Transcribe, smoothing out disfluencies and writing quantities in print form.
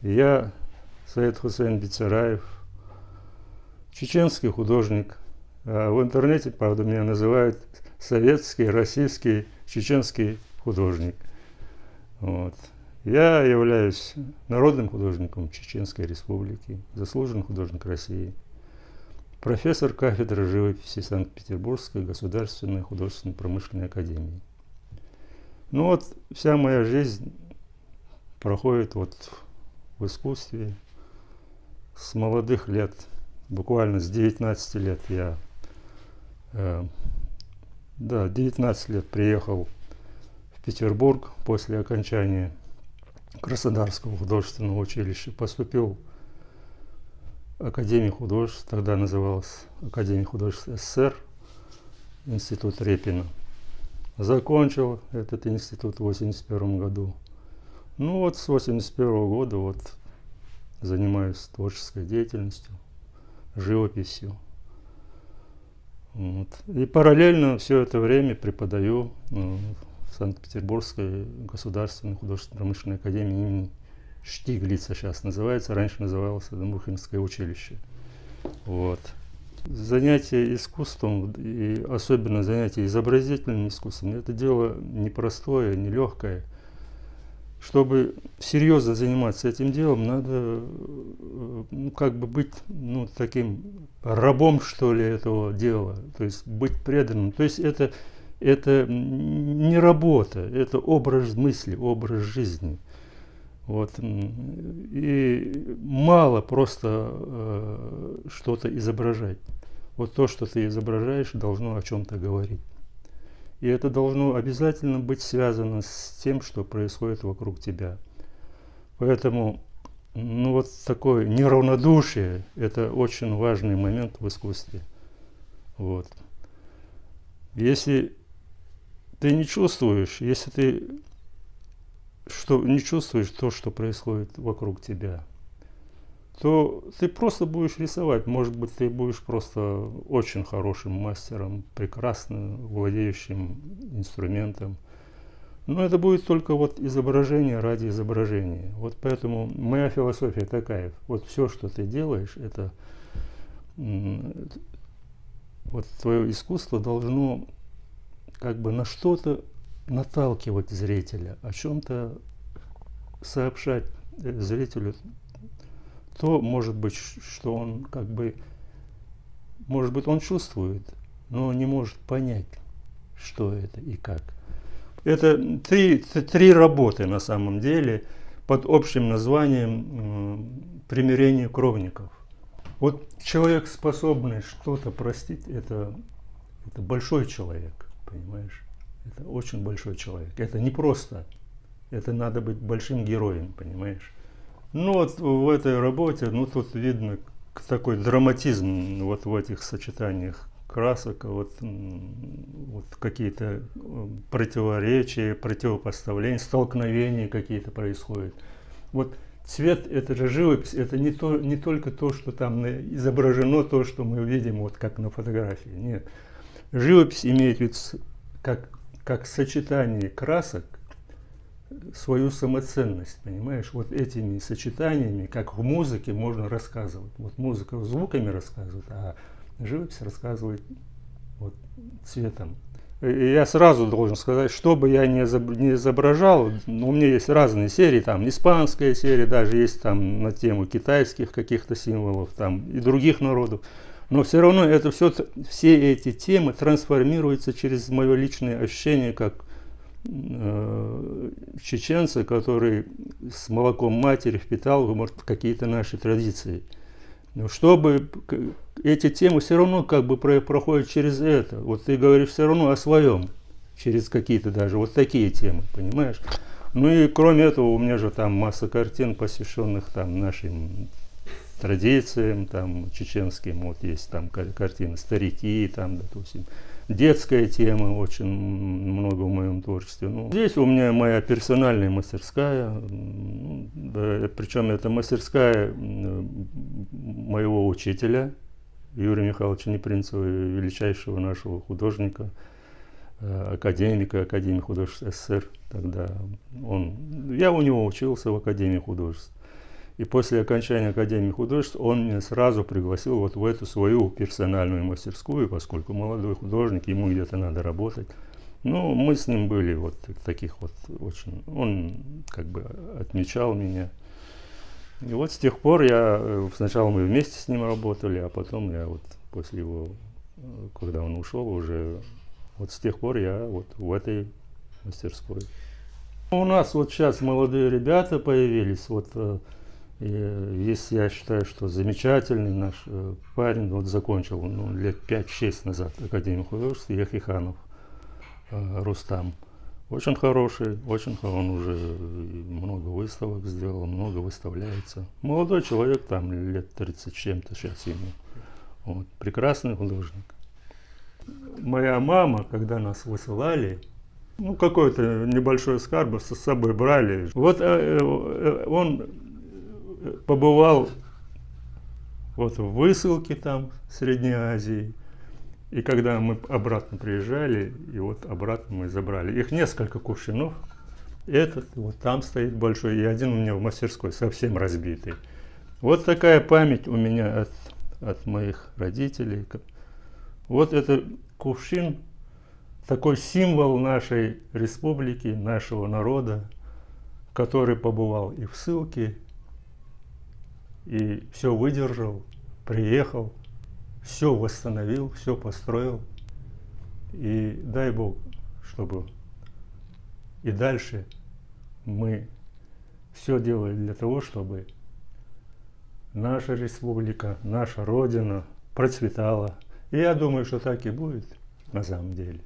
Я, Саид Хусейн Бицараев, чеченский художник. А в интернете, правда, меня называют советский, российский, чеченский художник. Вот. Я являюсь народным художником Чеченской Республики, заслуженный художник России, профессор кафедры живописи Санкт-Петербургской государственной художественной промышленной академии. Ну вот вся моя жизнь проходит вот в искусстве с молодых лет, буквально с 19 лет я, 19 лет приехал в Петербург после окончания Краснодарского художественного училища, поступил в Академию художеств, тогда называлась Академия художеств СССР, институт Репина. Закончил этот институт в 1981 году. Ну вот с 1981 года вот занимаюсь творческой деятельностью, живописью. Вот. И параллельно все это время преподаю в Санкт-Петербургской государственной художественно-промышленной академии имени Штиглица сейчас называется, раньше называлось Мухинское училище. Вот. Занятие искусством, и особенно занятие изобразительным искусством, это дело непростое, нелегкое. Чтобы серьезно заниматься этим делом, надо как бы быть таким рабом, что ли, этого дела, то есть быть преданным. То есть это не работа, это образ мысли, образ жизни. Вот. И мало просто что-то изображать. Вот то, что ты изображаешь, должно о чем-то говорить. И это должно обязательно быть связано с тем, что происходит вокруг тебя. Поэтому вот такое неравнодушие – это очень важный момент в искусстве. Вот. Если ты не чувствуешь, если ты не чувствуешь то, что происходит вокруг тебя, то ты просто будешь рисовать. Может быть, ты будешь просто очень хорошим мастером, прекрасно владеющим инструментом. Но это будет только вот изображение ради изображения. Вот поэтому моя философия такая. Вот все, что ты делаешь, это вот твое искусство должно как бы на что-то наталкивать зрителя, о чем-то сообщать зрителю. То, может быть, что он как бы, может быть, он чувствует, но не может понять, что это и как. Это три работы на самом деле под общим названием «Примирение кровников». Вот человек, способный что-то простить, это большой человек, понимаешь? Это очень большой человек. Это не просто, это надо быть большим героем, понимаешь? Ну вот в этой работе, тут видно такой драматизм вот в этих сочетаниях красок, вот какие-то противоречия, противопоставления, столкновения какие-то происходят. Вот цвет, это же живопись, это не только то, что там изображено, то, что мы видим, вот как на фотографии. Нет. Живопись имеет вид как сочетание красок, свою самоценность, понимаешь? Вот этими сочетаниями, как в музыке, можно рассказывать. Вот музыка звуками рассказывает, а живопись рассказывает вот цветом. И я сразу должен сказать, что бы я не изображал, у меня есть разные серии, там испанская серия, даже есть там на тему китайских каких-то символов, там и других народов. Но все равно это все эти темы трансформируются через мое личное ощущение, как чеченца, который с молоком матери впитал, может, какие-то наши традиции. Но чтобы эти темы все равно как бы проходят через это. Вот ты говоришь все равно о своем, через какие-то даже вот такие темы, понимаешь? Ну и кроме этого у меня же там масса картин, посвященных там нашим традициям, там чеченским, вот есть там картины «Старики», там, допустим, детская тема очень много в моем творчестве. Здесь у меня моя персональная мастерская, причем это мастерская моего учителя Юрия Михайловича Непринцева, величайшего нашего художника, академика Академии художеств СССР. Тогда я у него учился в Академии художеств. И после окончания Академии художеств он меня сразу пригласил вот в эту свою персональную мастерскую, поскольку молодой художник, ему где-то надо работать. Ну, мы с ним были вот таких вот очень... Он как бы отмечал меня. И вот с тех пор сначала мы вместе с ним работали, а потом я вот после его, когда он ушел уже, вот с тех пор я вот в этой мастерской. У нас вот сейчас молодые ребята появились, вот есть, я считаю, что замечательный наш парень, вот закончил лет 5-6 назад Академию художеств, Яхиханов Рустам. Очень хороший, он уже много выставок сделал, много выставляется. Молодой человек, там лет 30 с чем-то сейчас ему. Вот, прекрасный художник. Моя мама, когда нас высылали, ну какой-то небольшой скарб с собой брали. Вот он побывал вот в высылке там в Средней Азии. И когда мы обратно приезжали, и вот обратно мы забрали. Их несколько кувшинов. Этот вот там стоит большой, и один у меня в мастерской, совсем разбитый. Вот такая память у меня от моих родителей. Вот это кувшин, такой символ нашей республики, нашего народа, который побывал и в ссылке, и все выдержал, приехал. Все восстановил, все построил. И дай Бог, чтобы и дальше мы все делали для того, чтобы наша республика, наша Родина процветала. И я думаю, что так и будет на самом деле.